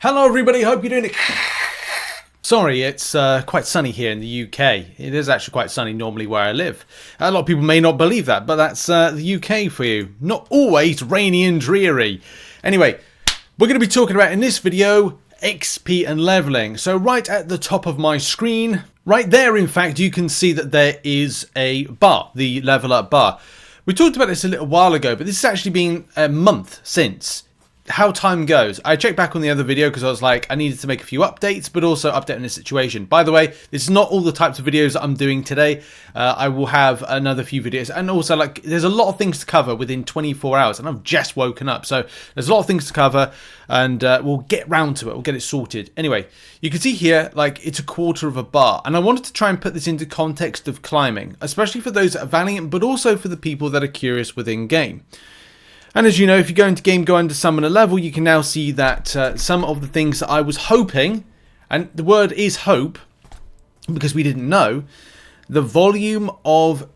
Hello everybody, hope you're doing it. Sorry, it's quite sunny here in the UK. It is actually quite sunny normally where I live. A lot of people may not believe that, but that's the UK for you. Not always rainy and dreary. Anyway, we're going to be talking about in this video XP and leveling. So right at the top of my screen, right there in fact, you can see that there is a bar, the level up bar. We talked about this a little while ago, but this has actually been a month since. How time goes. I checked back on the other video because I was like, I needed to make a few updates, but also update on the situation. By the way, this is not all the types of videos that I'm doing today. I will have another few videos, and also like there's a lot of things to cover within 24 hours, and I've just woken up, so there's a lot of things to cover, and we'll get round to it. We'll get it sorted. Anyway, you can see here like it's a quarter of a bar, and I wanted to try and put this into context of climbing, especially for those that are valiant, but also for the people that are curious within game. And as you know, if you go into game, go under summoner level, you can now see that some of the things that I was hoping, and the word is hope, because we didn't know, the volume of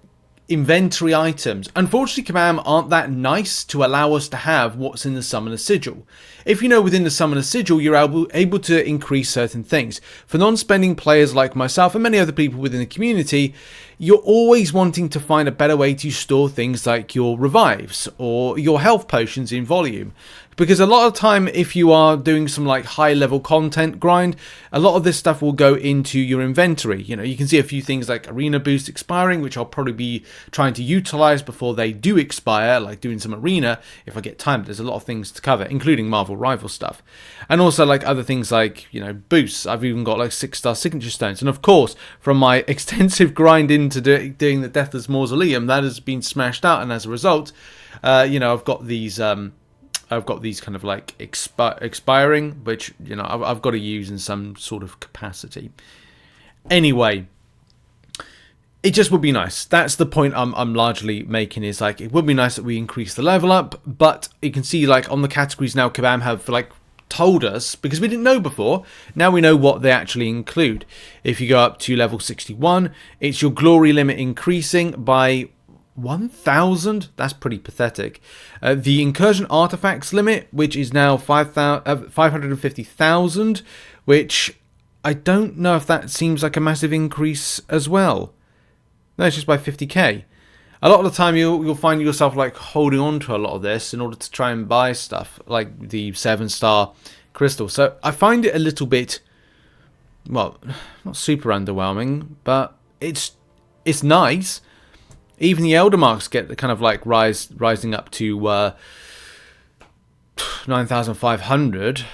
inventory items. Unfortunately, Kabam aren't that nice to allow us to have what's in the summoner sigil. If you know within the summoner sigil, you're able to increase certain things. For non-spending players like myself and many other people within the community, you're always wanting to find a better way to store things like your revives or your health potions in volume. Because a lot of time, if you are doing some like high level content grind, a lot of this stuff will go into your inventory. You know, you can see a few things like arena boost expiring, which I'll probably be trying to utilize before they do expire, like doing some arena if I get time. There's a lot of things to cover, including Marvel Rival stuff. And also like other things like, you know, boosts. I've even got like 6-star signature stones. And of course, from my extensive grind into doing the Deathless Mausoleum, that has been smashed out. And as a result, you know, I've got these kind of like expiring, which, you know, I've got to use in some sort of capacity. Anyway, it just would be nice. That's the point I'm largely making, is like, it would be nice that we increase the level up, but you can see like on the categories now, Kabam have like told us, because we didn't know before, now we know what they actually include. If you go up to level 61, it's your glory limit increasing by 1,000. That's pretty pathetic. The incursion artifacts limit, which is now 550,000, which I don't know if that seems like a massive increase as well. No, it's just by 50k. A lot of the time you'll find yourself like holding on to a lot of this in order to try and buy stuff like the 7-star crystal. So I find it a little bit, well, not super underwhelming, but it's nice. Even the Elder Marks get the kind of like rising up to 9,500.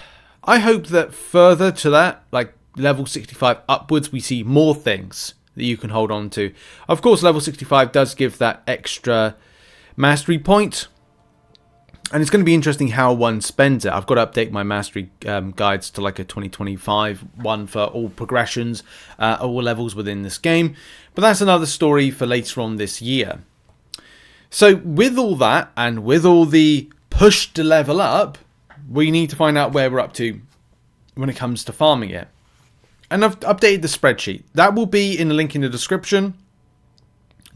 I hope that further to that, like level 65 upwards, we see more things that you can hold on to. Of course, level 65 does give that extra mastery point. And it's going to be interesting how one spends it. I've got to update my mastery guides to like a 2025 one for all progressions, all levels within this game. But that's another story for later on this year. So with all that, and with all the push to level up, we need to find out where we're up to when it comes to farming it. And I've updated the spreadsheet. That will be in the link in the description.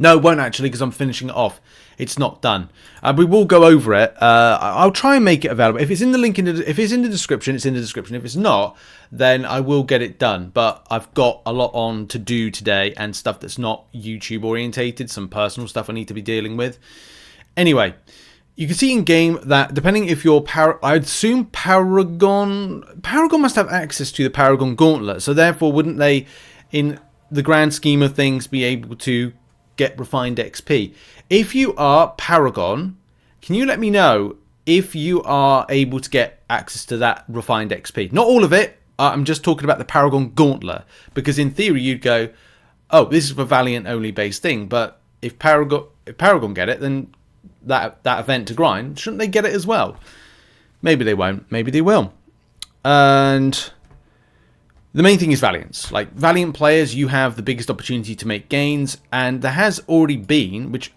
No, it won't actually, because I'm finishing it off. It's not done. We will go over it. I'll try and make it available. If it's in the link, if it's in the description, it's in the description. If it's not, then I will get it done. But I've got a lot on to do today and stuff that's not YouTube orientated. Some personal stuff I need to be dealing with. Anyway, you can see in game that depending if you're I'd assume Paragon must have access to the Paragon Gauntlet. So therefore, wouldn't they, in the grand scheme of things, be able to get refined XP? If you are Paragon, can you let me know if you are able to get access to that refined XP? Not all of it. I'm just talking about the Paragon Gauntlet, because in theory you'd go, oh, this is a Valiant only based thing, but if Paragon get it, then that event to grind, shouldn't they get it as well? Maybe they won't, maybe they will. And the main thing is Valiants. Like Valiant players, you have the biggest opportunity to make gains, and there has already been, which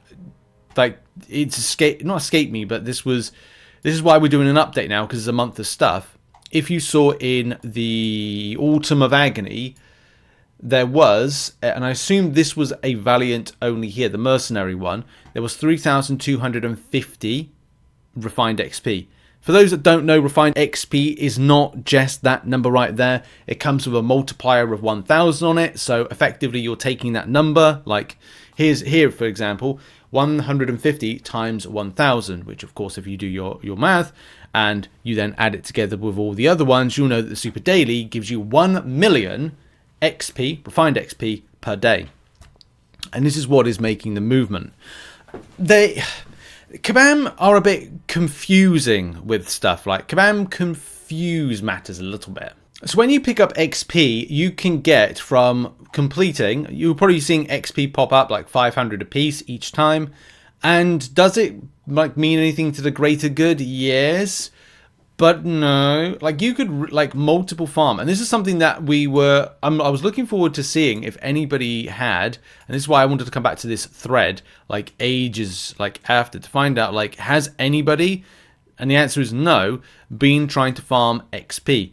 like it's not escaped me, but this is why we're doing an update now, because it's a month of stuff. If you saw in the Autumn of Agony, there was, and I assume this was a Valiant only here, the Mercenary one, there was 3,250 refined XP. For those that don't know, refined XP is not just that number right there. It comes with a multiplier of 1000 on it. So effectively you're taking that number, like here for example, 150 times 1000, which of course if you do your math and you then add it together with all the other ones, you'll know that the Super Daily gives you 1 million XP, refined XP per day. And this is what is making the movement. Kabam are a bit confusing with stuff. Like Kabam confuse matters a little bit. So when you pick up XP, you can get from completing, you're probably seeing XP pop up like 500 a piece each time. And does it like mean anything to the greater good? Yes. But no, like you could like multiple farm. And this is something that I was looking forward to seeing if anybody had, and this is why I wanted to come back to this thread like ages like after to find out like has anybody, and the answer is no, been trying to farm XP.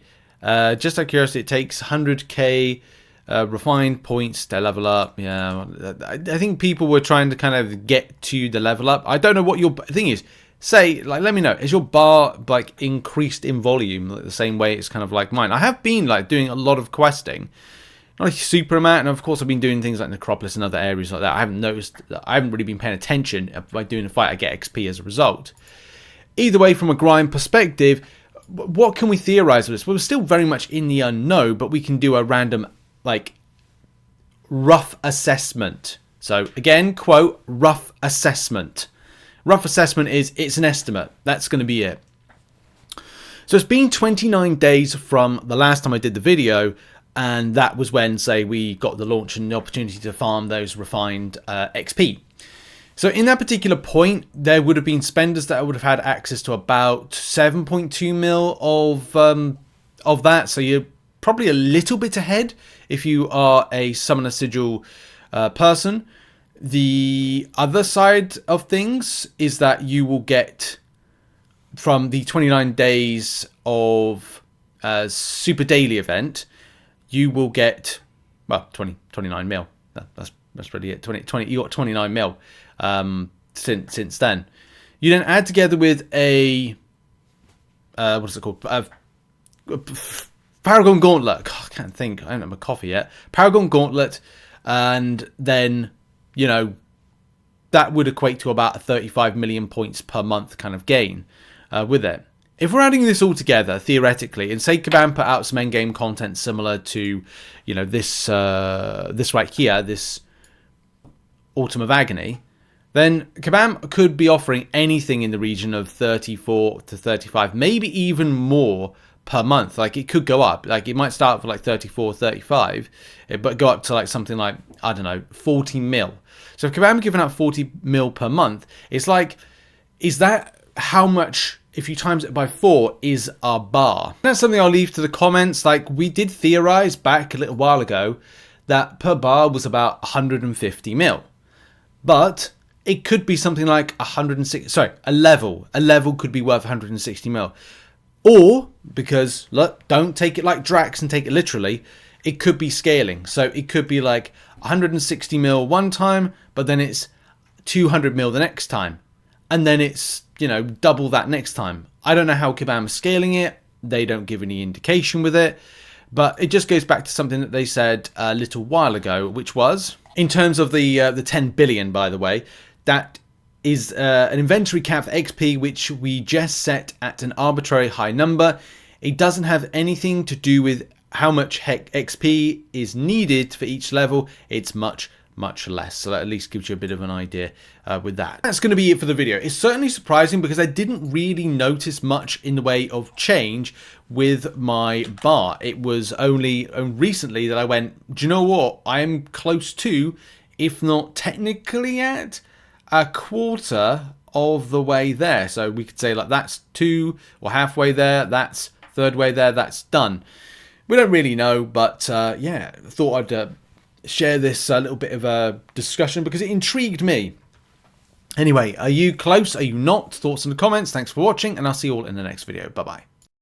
Just out of curiosity, it takes 100k refined points to level up. Yeah, I think people were trying to kind of get to the level up. I don't know what your thing is. Say, like, let me know, is your bar like increased in volume like, the same way it's kind of like mine? I have been like doing a lot of questing, not a super amount, and of course I've been doing things like Necropolis and other areas like that. I haven't noticed that. I haven't really been paying attention. By doing a fight I get XP as a result. Either way, from a grind perspective, what can we theorize with this? Well, we're still very much in the unknown, but we can do a random like rough assessment. So again, quote, rough assessment. Rough assessment is it's an estimate. That's going to be it. So it's been 29 days from the last time I did the video, and that was when, say, we got the launch and the opportunity to farm those refined XP. So in that particular point, there would have been spenders that would have had access to about 7.2 mil of that. So you're probably a little bit ahead if you are a Summoner Sigil person. The other side of things is that you will get from the 29 days of Super Daily event, you will get, well, 29 mil. That's really it. You got 29 mil since then. You then add together with a what is it called? Paragon Gauntlet. God, I can't think. I don't have my coffee yet. Paragon Gauntlet, and then, you know, that would equate to about 35 million points per month kind of gain with it. If we're adding this all together, theoretically, and say Kabam put out some endgame content similar to, you know, this right here, this Autumn of Agony, then Kabam could be offering anything in the region of 34 to 35, maybe even more per month. Like it could go up. Like it might start for like 34, 35, but go up to like something like, I don't know, 40 mil. So if Kabam giving out 40 mil per month, it's like, is that how much, if you times it by 4, is our bar? That's something I'll leave to the comments. Like we did theorize back a little while ago that per bar was about 150 mil. But it could be something like 160, sorry, a level. A level could be worth 160 mil. Or, because, look, don't take it like Drax and take it literally, it could be scaling. So it could be like 160 mil one time, but then it's 200 mil the next time. And then it's, you know, double that next time. I don't know how Kabam is scaling it. They don't give any indication with it. But it just goes back to something that they said a little while ago, which was, in terms of the 10 billion, by the way, that is an inventory cap for XP, which we just set at an arbitrary high number. It doesn't have anything to do with how much XP is needed for each level. It's much less. So that at least gives you a bit of an idea with that. That's going to be it for the video. It's certainly surprising because I didn't really notice much in the way of change with my bar. It was only recently that I went, do you know what? I am close to, if not technically at, a quarter of the way there. So we could say like that's 2 or halfway there, that's third way there, that's done. We don't really know, but yeah, thought I'd share this little bit of a discussion because it intrigued me. Anyway, are you close? Are you not? Thoughts in the comments. Thanks for watching, and I'll see you all in the next video. Bye-bye.